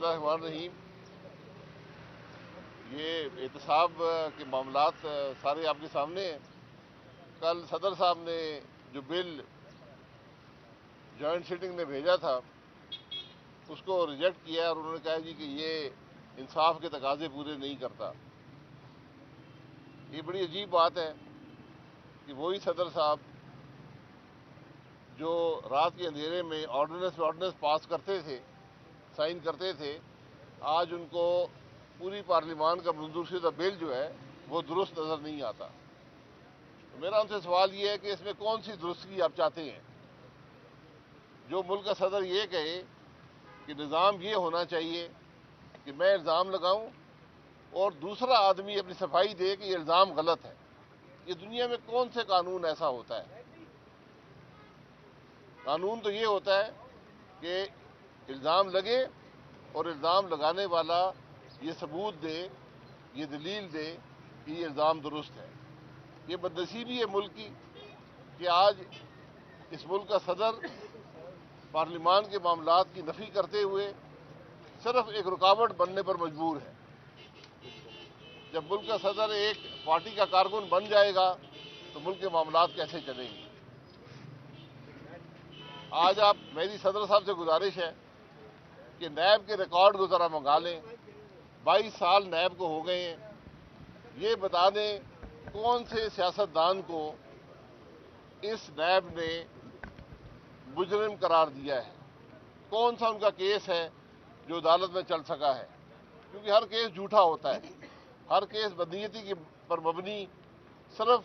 اللہ الرحمن الرحیم۔ یہ احتساب کے معاملات سارے آپ کے سامنے ہیں۔ کل صدر صاحب نے جو بل جوائنٹ سیٹنگ میں بھیجا تھا اس کو ریجیکٹ کیا اور انہوں نے کہا جی کہ یہ انصاف کے تقاضے پورے نہیں کرتا۔ یہ بڑی عجیب بات ہے کہ وہی صدر صاحب جو رات کے اندھیرے میں آرڈیننس پاس کرتے تھے، سائن کرتے تھے، آج ان کو پوری پارلیمان کا منظور شدہ بل جو ہے وہ درست نظر نہیں آتا۔ میرا ان سے سوال یہ ہے کہ اس میں کون سی درستگی آپ چاہتے ہیں؟ جو ملک کا صدر یہ کہے کہ نظام یہ ہونا چاہیے کہ میں الزام لگاؤں اور دوسرا آدمی اپنی صفائی دے کہ یہ الزام غلط ہے، یہ دنیا میں کون سے قانون ایسا ہوتا ہے؟ قانون تو یہ ہوتا ہے کہ الزام لگے اور الزام لگانے والا یہ ثبوت دے، یہ دلیل دے کہ یہ الزام درست ہے۔ یہ بدنصیبی ہے ملک کی کہ آج اس ملک کا صدر پارلیمان کے معاملات کی نفی کرتے ہوئے صرف ایک رکاوٹ بننے پر مجبور ہے۔ جب ملک کا صدر ایک پارٹی کا کارکن بن جائے گا تو ملک کے معاملات کیسے چلیں گے؟ آج میری صدر صاحب سے گزارش ہے کہ نیب کے ریکارڈ کو ذرا منگا لیں۔ 22 سال نیب کو ہو گئے ہیں، یہ بتا دیں کون سے سیاستدان کو اس نیب نے مجرم قرار دیا ہے، کون سا ان کا کیس ہے جو عدالت میں چل سکا ہے، کیونکہ ہر کیس جھوٹا ہوتا ہے، ہر کیس بدنیتی پر مبنی صرف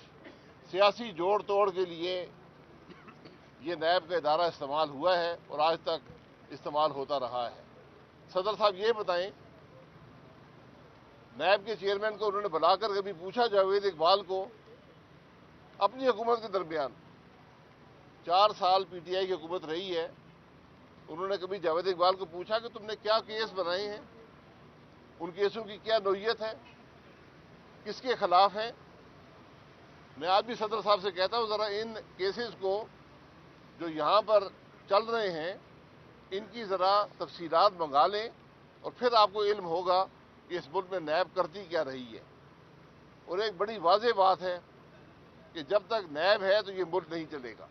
سیاسی جوڑ توڑ کے لیے یہ نیب کا ادارہ استعمال ہوا ہے اور آج تک استعمال ہوتا رہا ہے۔ صدر صاحب یہ بتائیں، نیب کے چیئرمین کو انہوں نے بلا کر کبھی پوچھا جاوید اقبال کو اپنی حکومت کے درمیان 4 سال پی ٹی آئی کی حکومت رہی ہے، انہوں نے کبھی جاوید اقبال کو پوچھا کہ تم نے کیا کیس بنائے ہیں، ان کیسوں کی کیا نوعیت ہے، کس کے خلاف ہے؟ میں آج بھی صدر صاحب سے کہتا ہوں ذرا ان کیسز کو جو یہاں پر چل رہے ہیں ان کی ذرا تفصیلات منگا لیں اور پھر آپ کو علم ہوگا کہ اس ملک میں نیب کرتی کیا رہی ہے۔ اور ایک بڑی واضح بات ہے کہ جب تک نیب ہے تو یہ ملک نہیں چلے گا۔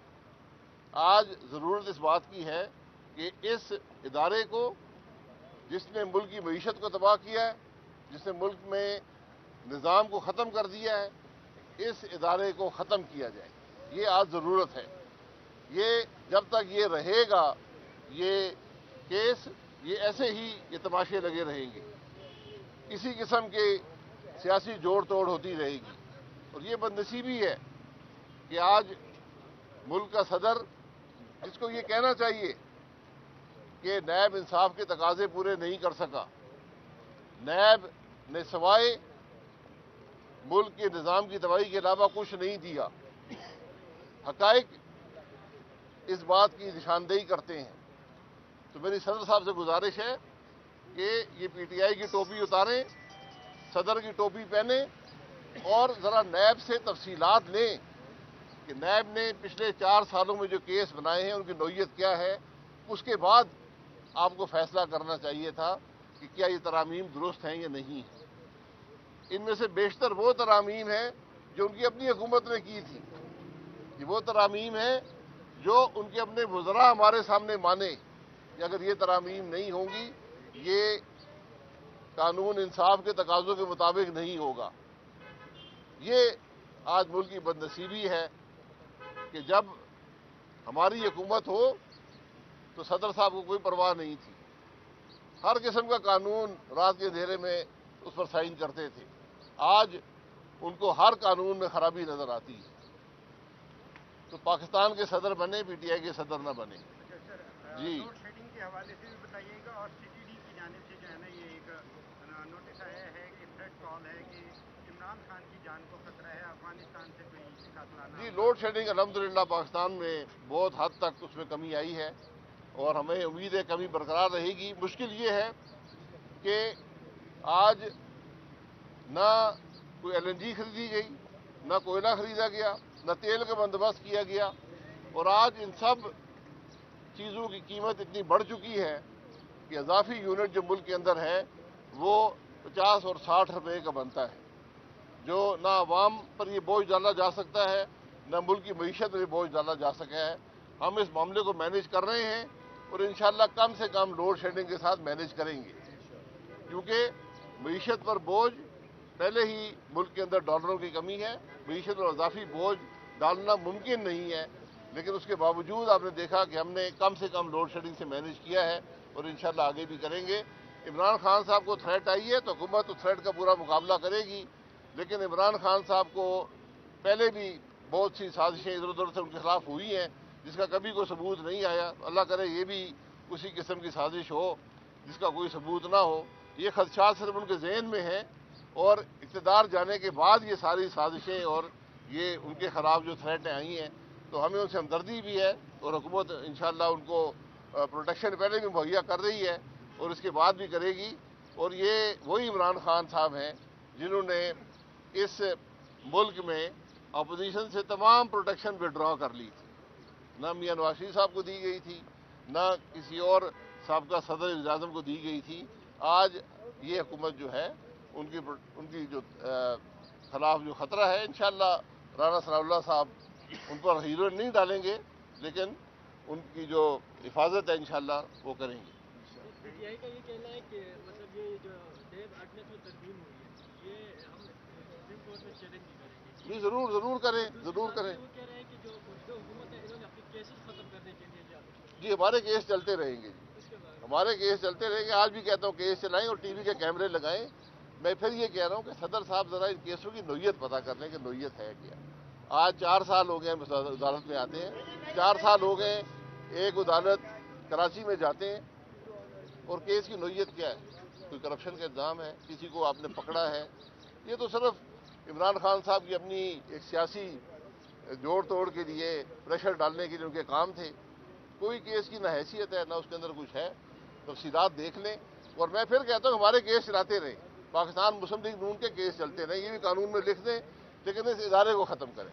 آج ضرورت اس بات کی ہے کہ اس ادارے کو جس نے ملک کی معیشت کو تباہ کیا ہے، جس نے ملک میں نظام کو ختم کر دیا ہے، اس ادارے کو ختم کیا جائے، یہ آج ضرورت ہے۔ یہ جب تک یہ رہے گا یہ کیس، یہ ایسے ہی یہ تماشے لگے رہیں گے، اسی قسم کے سیاسی جوڑ توڑ ہوتی رہے گی۔ اور یہ بدنصیبی ہے کہ آج ملک کا صدر جس کو یہ کہنا چاہیے کہ نیب انصاف کے تقاضے پورے نہیں کر سکا، نیب نے سوائے ملک کے نظام کی تباہی کے علاوہ کچھ نہیں دیا، حقائق اس بات کی نشاندہی کرتے ہیں۔ تو میری صدر صاحب سے گزارش ہے کہ یہ پی ٹی آئی کی ٹوپی اتاریں، صدر کی ٹوپی پہنیں اور ذرا نیب سے تفصیلات لیں کہ نیب نے پچھلے 4 سالوں میں جو کیس بنائے ہیں ان کی نوعیت کیا ہے۔ اس کے بعد آپ کو فیصلہ کرنا چاہیے تھا کہ کیا یہ ترامیم درست ہیں یا نہیں ہیں۔ ان میں سے بیشتر وہ ترامیم ہیں جو ان کی اپنی حکومت نے کی تھی، یہ وہ ترامیم ہیں جو ان کے اپنے وزراء ہمارے سامنے مانے کہ اگر یہ ترامیم نہیں ہوں گی یہ قانون انصاف کے تقاضوں کے مطابق نہیں ہوگا۔ یہ آج ملک کی بدنصیبی ہے کہ جب ہماری حکومت ہو تو صدر صاحب کو کوئی پرواہ نہیں تھی، ہر قسم کا قانون رات کے اندھیرے میں اس پر سائن کرتے تھے، آج ان کو ہر قانون میں خرابی نظر آتی ہے۔ تو پاکستان کے صدر بنے، پی ٹی آئی کے صدر نہ بنے۔ جی لوڈ شیڈنگ کے حوالے سے بھی بتائیے گا، اور سی ٹی ڈی کی جانب سے جو ہے نا یہ ایک نوٹس آیا ہے کہ تھریٹ کال ہے کہ عمران خان کی جان کو خطرہ ہے، افغانستان سے کوئی قاتلانہ جی لوڈ شیڈنگ الحمدللہ پاکستان میں بہت حد تک اس میں کمی آئی ہے اور ہمیں امید ہے کمی برقرار رہے گی۔ مشکل یہ ہے کہ آج نہ کوئی ایل این جی خریدی گئی، نہ کوئلہ خریدا گیا، نہ تیل کا بندوبست کیا گیا، اور آج ان سب چیزوں کی قیمت اتنی بڑھ چکی ہے کہ اضافی یونٹ جو ملک کے اندر ہے وہ 50 اور 60 روپے کا بنتا ہے، جو نہ عوام پر یہ بوجھ ڈالا جا سکتا ہے، نہ ملک کی معیشت میں بوجھ ڈالا جا سکا ہے۔ ہم اس معاملے کو مینیج کر رہے ہیں اور انشاءاللہ کم سے کم لوڈ شیڈنگ کے ساتھ مینیج کریں گے، کیونکہ معیشت پر بوجھ پہلے ہی ملک کے اندر ڈالروں کی کمی ہے، معیشت پر اضافی بوجھ ڈالنا ممکن نہیں ہے، لیکن اس کے باوجود آپ نے دیکھا کہ ہم نے کم سے کم لوڈ شیڈنگ سے مینیج کیا ہے اور انشاءاللہ آگے بھی کریں گے۔ عمران خان صاحب کو تھریٹ آئی ہے تو حکومت اس تھریٹ کا پورا مقابلہ کرے گی، لیکن عمران خان صاحب کو پہلے بھی بہت سی سازشیں ادھر ادھر سے ان کے خلاف ہوئی ہیں جس کا کبھی کوئی ثبوت نہیں آیا۔ اللہ کرے یہ بھی اسی قسم کی سازش ہو جس کا کوئی ثبوت نہ ہو۔ یہ خدشات صرف ان کے ذہن میں ہیں اور اقتدار جانے کے بعد یہ ساری سازشیں اور یہ ان کے خلاف جو تھریٹیں آئی ہیں تو ہمیں ان سے ہمدردی بھی ہے اور حکومت انشاءاللہ ان کو پروٹیکشن پہلے بھی مہیا کر رہی ہے اور اس کے بعد بھی کرے گی۔ اور یہ وہی عمران خان صاحب ہیں جنہوں نے اس ملک میں اپوزیشن سے تمام پروٹیکشن وڈرا کر لی تھی، نہ میاں نواز شریف صاحب کو دی گئی تھی، نہ کسی اور سابقہ صدر اعظم کو دی گئی تھی۔ آج یہ حکومت جو ہے ان کی جو خلاف جو خطرہ ہے، انشاءاللہ رانا ثناء اللہ صاحب ان پر ہیروئن نہیں ڈالیں گے، لیکن ان کی جو حفاظت ہے انشاءاللہ وہ کریں گے۔ پی ٹی آئی کا یہ کہنا ہے کہ مطلب یہ جو ڈیب آرڈیننس میں ترمیم ہوئی ہے یہ ہم سپریم کورٹ میں چیلنج نہیں کریں گے۔ جی ضرور کریں، ضرور کریں۔ وہ کہہ رہے ہیں کہ جو موجودہ حکومت ہے انہوں نے اپنے کیسز ختم کرنے کے لیے جی ہمارے کیس چلتے رہیں گے، ہمارے کیس چلتے رہیں گے۔ آج بھی کہتا ہوں کیس چلائیں اور ٹی وی کے کیمرے لگائیں۔ میں پھر یہ کہہ رہا ہوں کہ صدر صاحب ذرا ان کیسوں کی نوعیت پتہ کر لیں کہ نوعیت ہے کیا۔ آج 4 سال ہو گئے ہم عدالت میں آتے ہیں، 4 سال ہو گئے ایک عدالت کراچی میں جاتے ہیں اور کیس کی نوعیت کیا ہے؟ کوئی کرپشن کا الزام ہے، کسی کو آپ نے پکڑا ہے؟ یہ تو صرف عمران خان صاحب کی اپنی ایک سیاسی جوڑ توڑ کے لیے، پریشر ڈالنے کے لیے ان کے کام تھے۔ کوئی کیس کی نہ حیثیت ہے نہ اس کے اندر کچھ ہے، تفصیلات دیکھ لیں۔ اور میں پھر کہتا ہوں ہمارے کیس چلاتے رہیں، پاکستان مسلم لیگ نون کے کیس چلتے رہیں، یہ بھی قانون میں لکھ دیں، لیکن اس ادارے کو ختم کریں۔